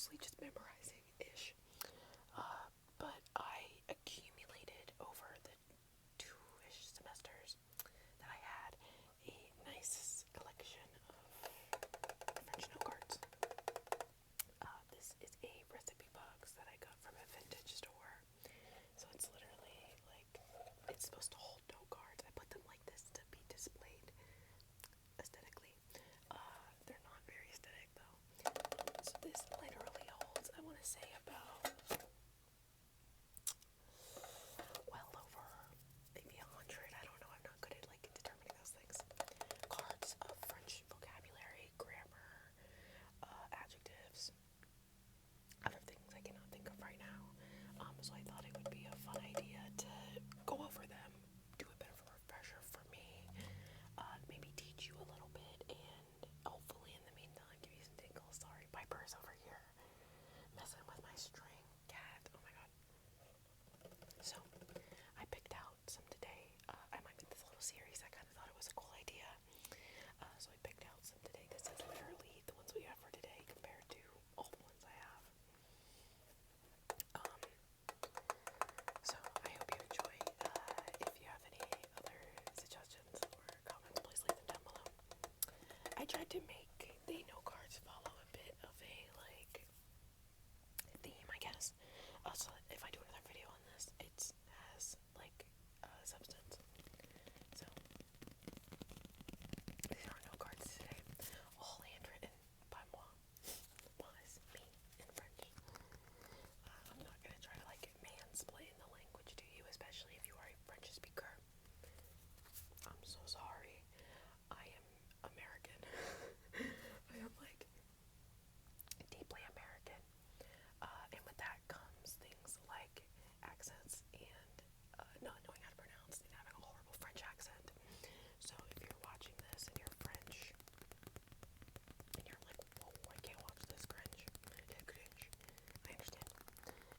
mostly just memorizing-ish. But I accumulated over the two-ish semesters that I had a nice collection of French note cards. This is a recipe box that I got from a vintage store. So it's literally like, it's supposed to hold note cards. I put them like this to be displayed aesthetically. They're not very aesthetic though. So this literally holds, I want to say about well over maybe 100. I don't know. I'm not good at like determining those things. Cards of French vocabulary, grammar, adjectives, other things I cannot think of right now. So I thought it would be a fun idea to go over them, do a bit of a refresher for me, maybe teach you a little bit, and hopefully in the meantime give you some tingles. Sorry, Piper's over here messing with my string cat. Oh my god. So I picked out some today. I might make this little series. I kind of thought it was a cool idea. So I picked out some today. This is literally the ones we have for today compared to all the ones I have. So I hope you enjoy. If you have any other suggestions or comments, please leave them down below. I tried to make the note cards follow a bit of a like theme, I guess. So that if I do another video on this, it has like substance. So these are note cards today, all handwritten by moi. Moi is me in French. I'm not gonna try to like mansplain the language to you, especially if you are a French speaker. I'm so sorry. I am American. I am like deeply American. And with that comes things like accents and not knowing how to pronounce and having a horrible French accent. So if you're watching this and you're French and you're like, whoa, I can't watch this cringe. I understand.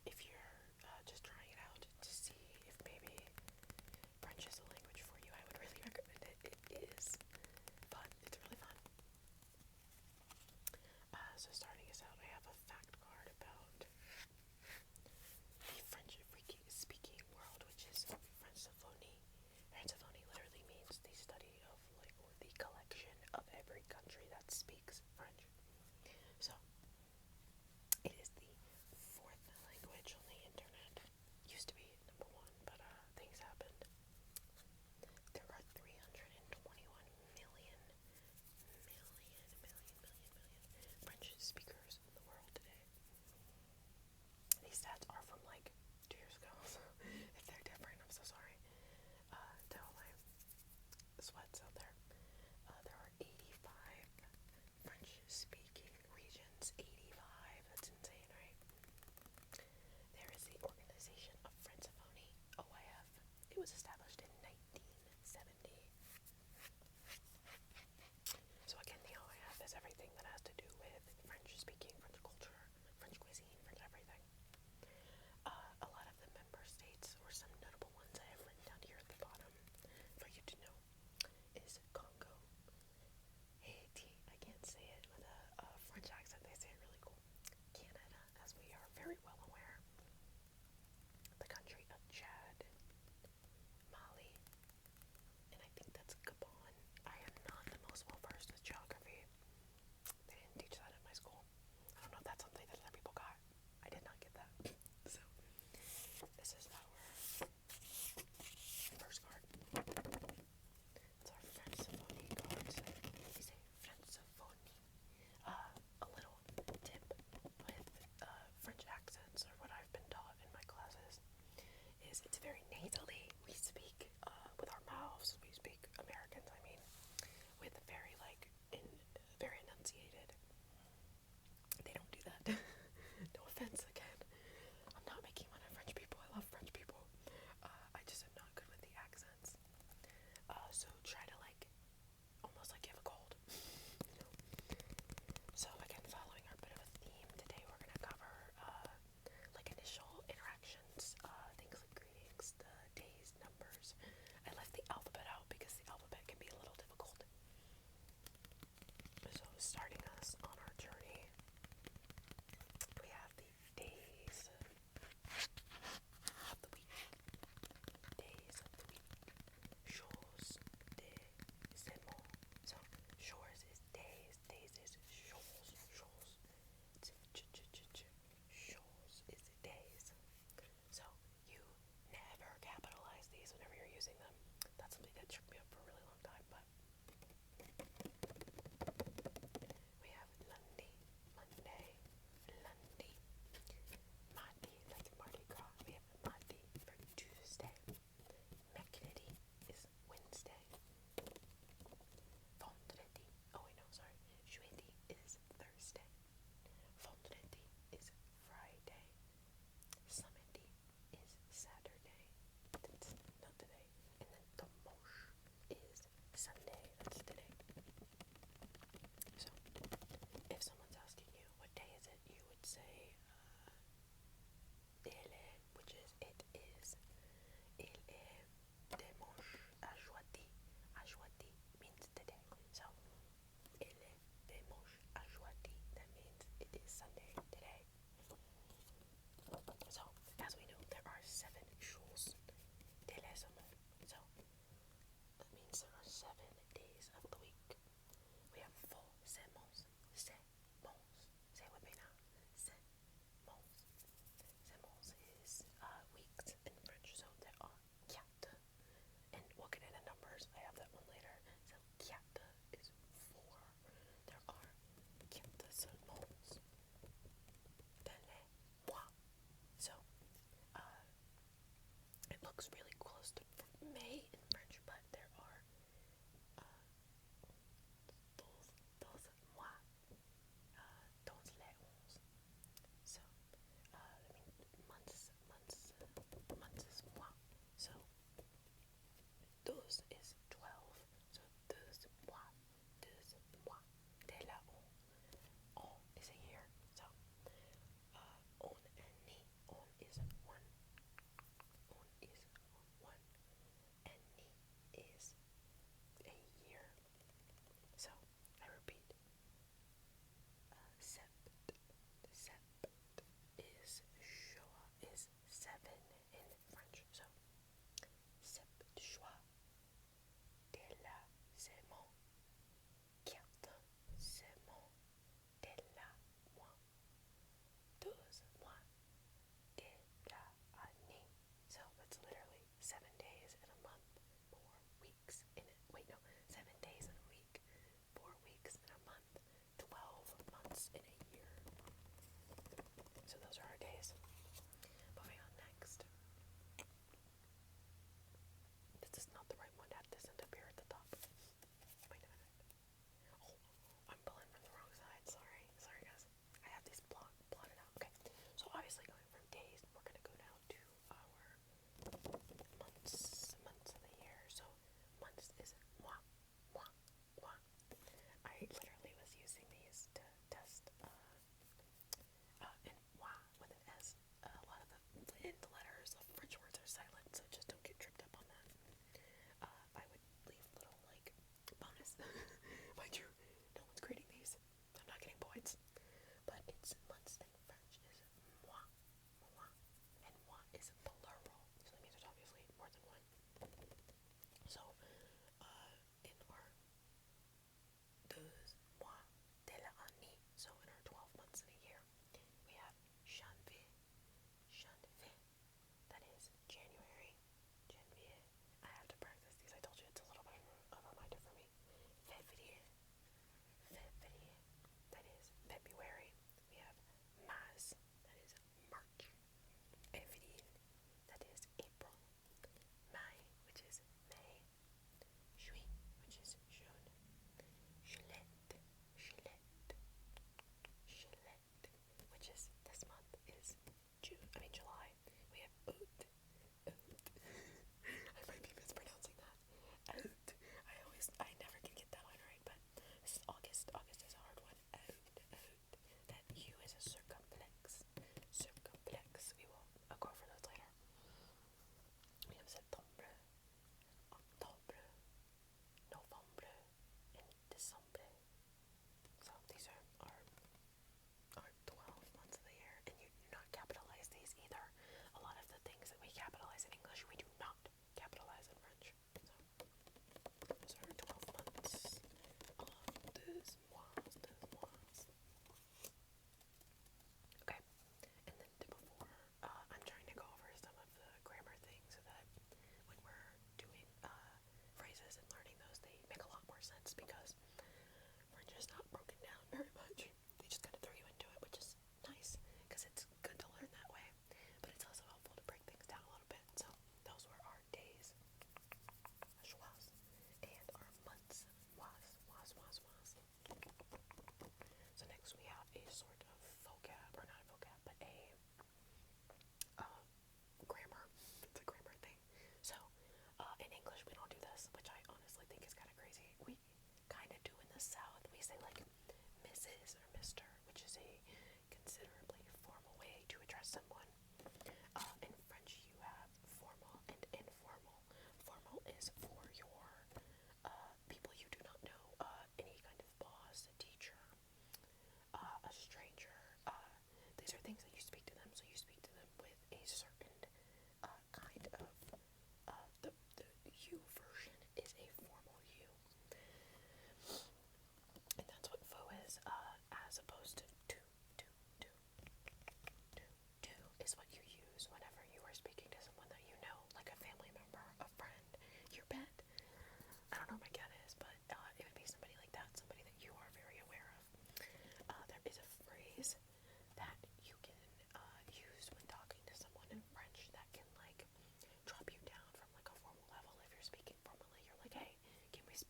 If you're just trying it out to see if maybe French is a language for you, I would really recommend it. It is fun. It's really fun. So starting us out, I have a fact card about the French speaking world, which is Francophonie. Francophonie literally means the study of, like, or the collection of every country that speaks French. So, it is the fourth language on the internet. Used to be number one, but things happened. There are 321 million French speakers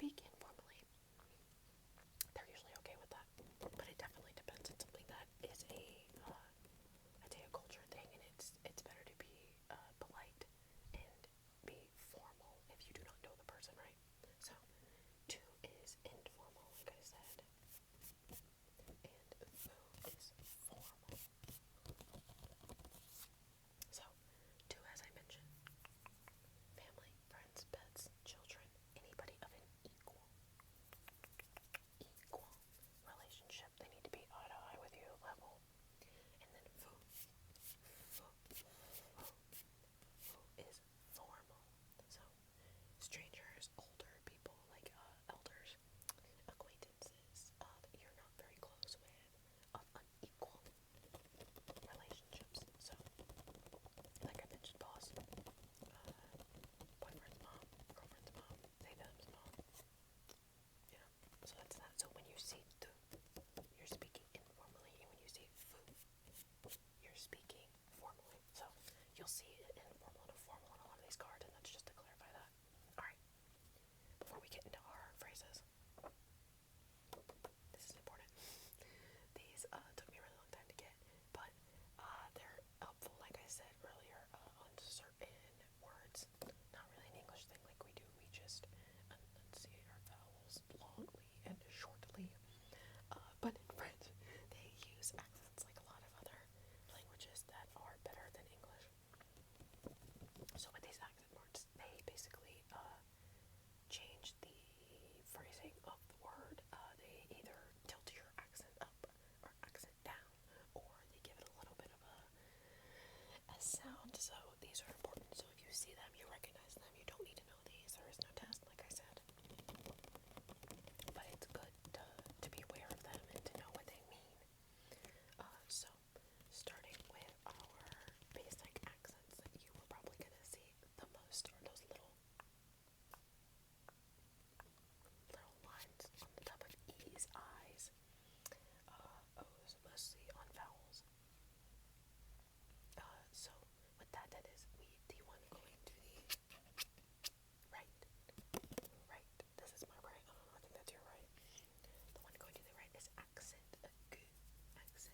speak informally, they're usually okay with that. But it definitely depends on something that is I'd say a culture thing, and it's better to be polite and be formal if you do not know the person, right? So, two is informal, like I said, and foo is formal. So, two, as I mentioned, family, friends, pets, children, anybody of an equal relationship. They need to be eye to eye with you level. And then foo is formal. So, strangers, older people, like elders, acquaintances that you're not very close with, of unequal relationships. So, like I mentioned, boss, boyfriend's mom, girlfriend's mom, they them's mom. Yeah, so that's that. So when you see the, you're speaking informally, and when you see foo, you're speaking formally. So you'll see it informal and formal on a lot of these cards, and that's just to clarify that. Alright, before we get into our phrases, this is important. These took me a really long time to get, but they're helpful, like I said earlier, on certain words. Not really an English thing like we do, we just enunciate our vowels longly and shortly. But in French, they use accents like a lot of other languages that are better than English. So with these accent words, they basically change the phrasing of the word. They either tilt your accent up or accent down, or they give it a little bit of a sound. So these are important. So if you see them, you recognize them. You don't need to know these. There is no test, like I said. But it's good to be aware of them and to know what they mean. So starting with our basic accents that you were probably going to see the most are those little lines on the top of E's, I's, O's, mostly on vowels. So with that, that is the one going to the right. This is my right. I don't know, I think that's your right. The one going to the right is accent aigu, which means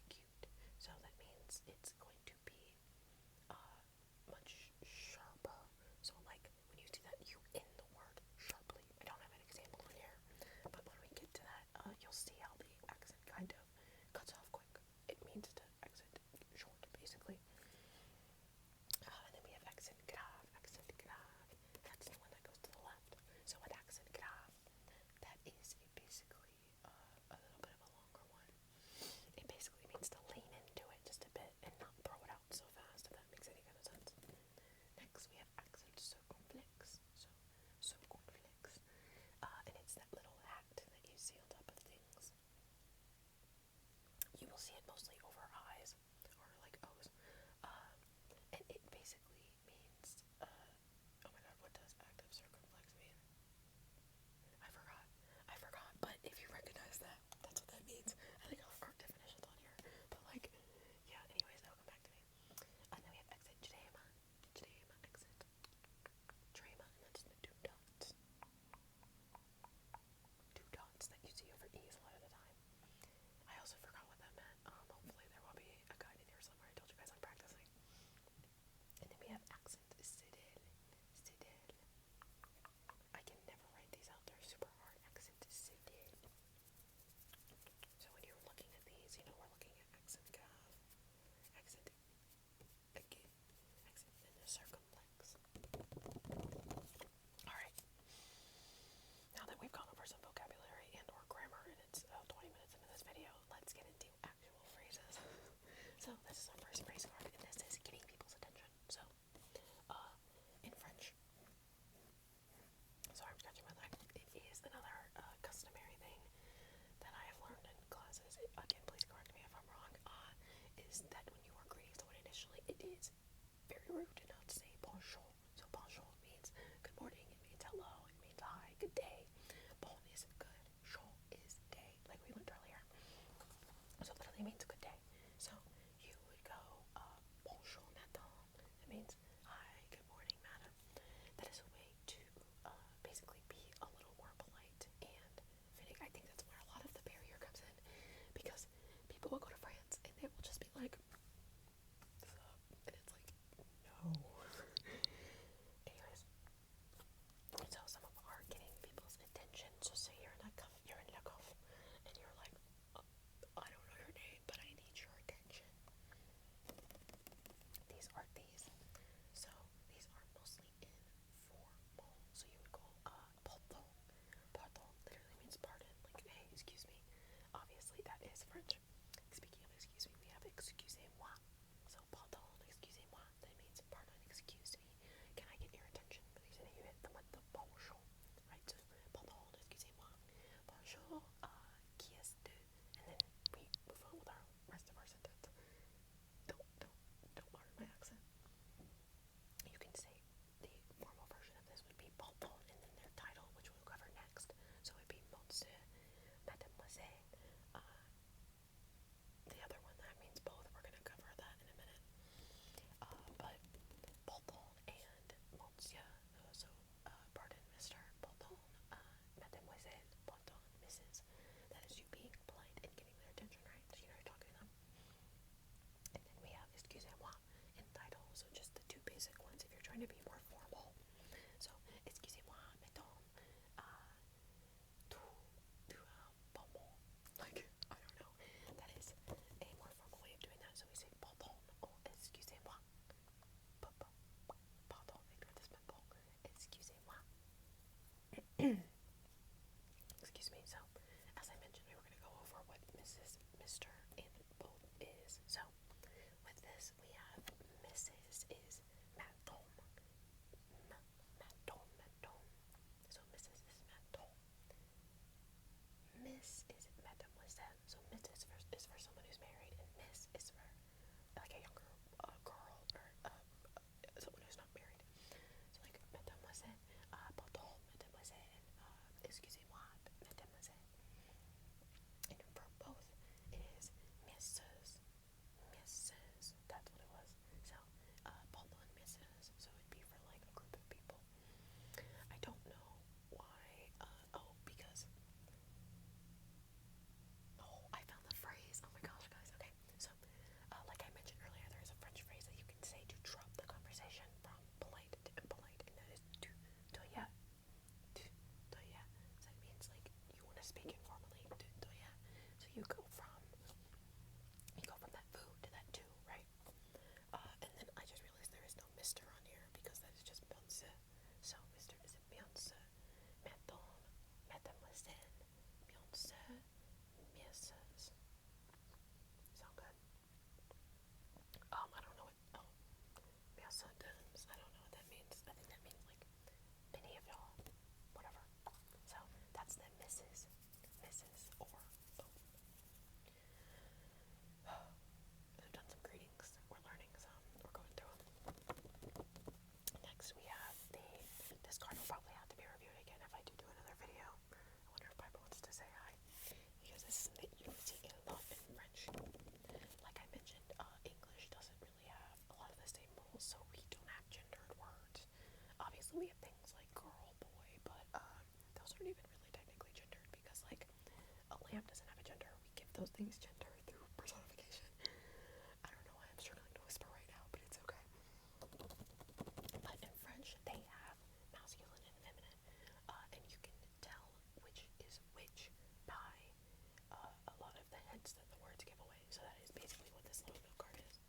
acute. So that means it's going to be much sharper. So like when you see that, you in the word sharply. I don't have an example in here, but when we get to that, you'll see how the accent kind of cuts off quick. It means to accent short, basically. And then we have accent grave. That's the one that goes to the left. So with accent grave, that is basically a little bit of a longer one. It basically means to lean into it just a bit and not throw it out so fast, if that makes any kind of sense. Next, we have accent circumflex. And it's that little hat that you see on top of things. You will see it mostly over I's or like O's. And it basically means, oh my god, what does active circumflex mean? I forgot, but if you recognize that, that's what that means. I think our definition's on here, but like, yeah, anyways, that'll come back to me. And then we have exit trema, exit trema, and that's the two dots that you see over E's a lot of the time. I also forgot what that meant. Hopefully there will be a guide in here somewhere. I told you guys I'm practicing. And then we have accent sidel. I can never write these out. They're super hard. Accent sidel. So when you're looking at these, you know we're looking at accent grave, accent aigu, accent and the circumflex. Alright. Now that we've gone over some vocabulary and or grammar, and it's 20 minutes into this video, let's get into actual phrases. So this is our first phrase card, and this is getting people's attention. So, in French, sorry I'm scratching my leg, it is another customary thing that I have learned in classes. Again, please correct me if I'm wrong, is that when you are greeting someone initially, it is very rude to not say bonjour. So bonjour means good morning, it means hello, it means hi, good day. Bon is good, jour is day, like we learned earlier. So literally means good day. So you would go, bonjour madame. That means hi, good morning madam. That is a way to basically be those things gender through personification. I don't know why I'm struggling to whisper right now, but it's okay. But in French, they have masculine and feminine, and you can tell which is which by a lot of the hints that the words give away. So that is basically what this little note card is.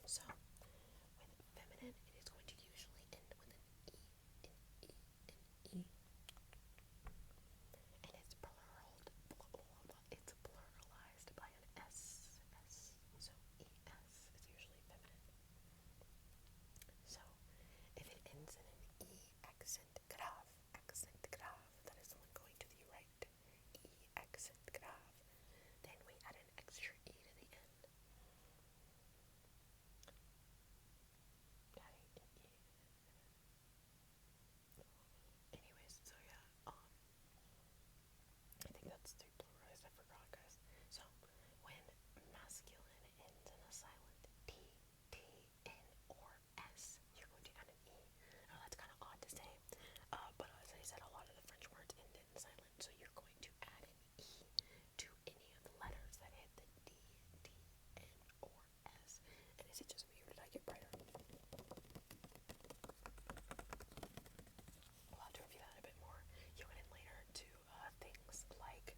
So with feminine, it is going to usually end with an E, an E, an E, and it's pluralized by an S, S. So ES is usually feminine. So if it ends in an E accent grave, that is the one going to the right. E accent grave. Then we add an extra E to the end. Adding an E. Anyways, so yeah, I think that's three pluralized, I forgot, guys. So when masculine ends in a silent T, T, N, or S, you're going to add an E. Now that's kind of odd to say, but as I said, a lot of the French words end in silent, so you're going to add an E to any of the letters that hit the D, T, N, or S. And is it just me, or did I get brighter? We'll have to review that a bit more. You went in later to things like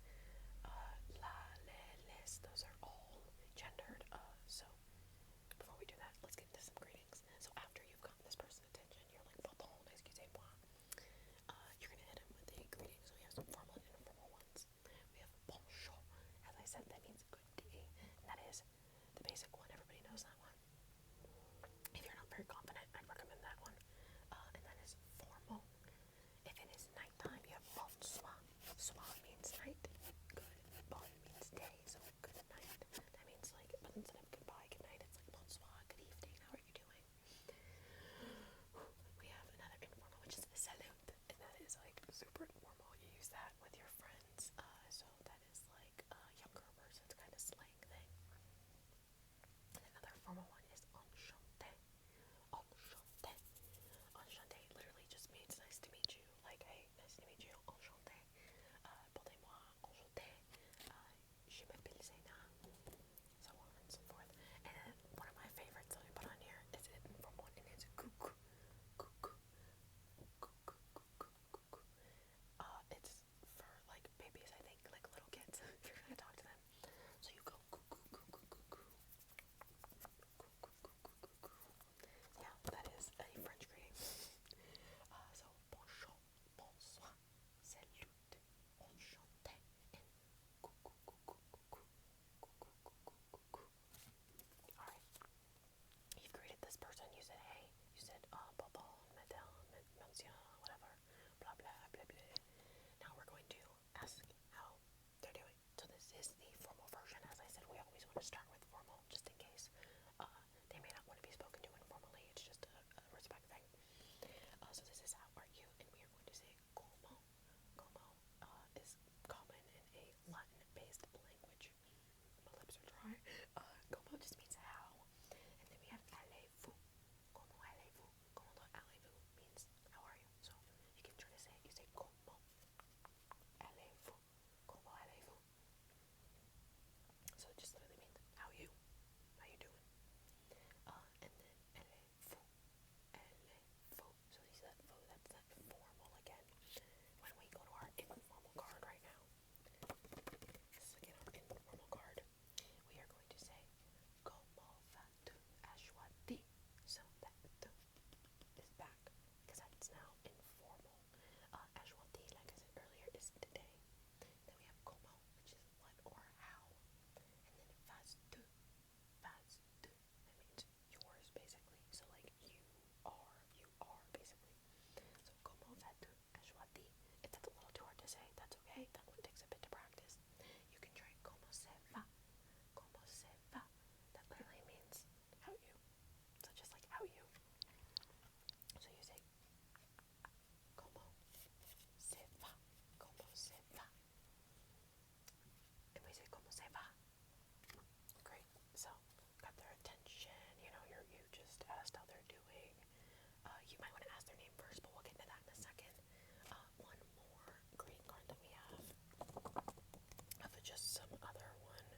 la, le, les. Those are all gendered. So before we do that, let's get into some greetings. So after you've gotten this person's attention, you're like, pardon, excusez-moi. You're gonna hit him with a greeting. So we have some formal and informal ones. We have bonjour. As I said, that means good day. And that is the basic one. Everybody knows that one. If you're not very confident, I'd recommend that one. And that is formal. If it is nighttime, you have bonsoir. Soir means night. Good. Bon means day. So good night. That means like, but instead of goodbye, good night, it's like bonsoir, good evening. How are you doing? We have another informal, which is salut, and that is like super informal. You use that with your friends. So that is like a younger person's kind of slang thing. And another formal one is enchanté. Enchanté. Enchanté literally just means nice to meet you. Like, hey, nice to meet you. Enchanté. Portez-moi. Enchanté. Je m'appelle Zena. So on and so forth. And then one of my favorites that I put on here is an informal one, and it's coucou. Coucou. Coucou. Coucou. Coucou. It's for like babies, I think, like little kids. If you're gonna talk to them. So you go coucou, coucou, coucou. Yeah, that is a French greeting. So bonjour, bonsoir, salut, enchanté, and coucou, coucou, coucou, coucou, coucou, coucou. Alright, you've greeted this person, you said hey, you said pardon, madame, monsieur, whatever, blah blah blah blah. Now we're going to ask how they're doing. So this is the formal version. As I said, we always want to start with formal, just in case they may not want to be spoken to informally. It's just a respect thing. So this is how are you, and we are going to say como. Como is common in a Latin-based language. My lips are dry. Como just means how, and then we have allez-vous. Como allez-vous? Como allez-vous means how are you. So you can try to say it. You say como allez-vous? Como allez-vous? So it just literally means how you doing. And then allez-vous. So you see that faux, that's that formal again. When we go to our informal card right now, this is again our informal card, we are going to say comment vas-tu aujourd'hui? So that is back because that's now informal. Aujourd'hui, like I said earlier, is today. Then we have comment, which is what or how, and then vas-tu. Vas-tu, that means yours basically. So like you are basically. So comment vas-tu aujourd'hui? If that's a little too hard to say, that's okay. That one takes a bit to practice. You can try comment ça va. Comment ça va? That literally means how you. So just like how you. So you say comment ça va. Comment ça va? And we say comment ça va. Great. So got their attention. You know, you just asked how they're doing. You might want to ask their name first, but we'll get to that in a second. One more greeting card that we have of just some other one.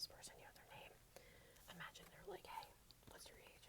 salesperson, you know their name. Imagine they're like, hey, what's your age?